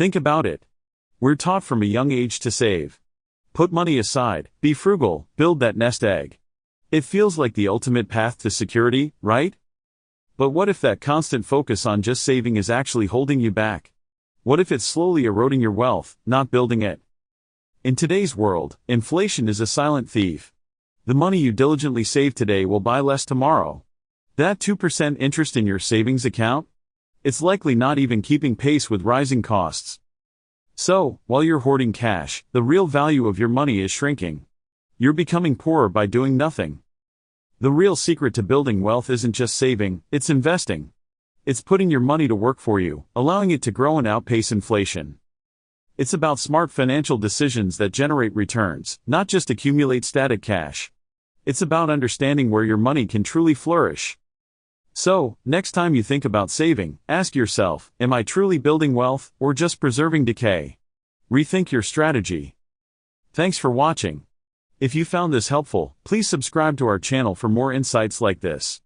Think about it. We're taught from a young age to save. Put money aside, be frugal, build that nest egg. It feels like the ultimate path to security, right? But what if that constant focus on just saving is actually holding you back? What if it's slowly eroding your wealth, not building it? In today's world, inflation is a silent thief. The money you diligently save today will buy less tomorrow. That 2% interest in your savings account? It's likely not even keeping pace with rising costs. So, while you're hoarding cash, the real value of your money is shrinking. You're becoming poorer by doing nothing. The real secret to building wealth isn't just saving, it's investing. It's putting your money to work for you, allowing it to grow and outpace inflation. It's about smart financial decisions that generate returns, not just accumulate static cash. It's about understanding where your money can truly flourish. So, next time you think about saving, ask yourself, am I truly building wealth, or just preserving decay? Rethink your strategy. Thanks for watching. If you found this helpful, please subscribe to our channel for more insights like this.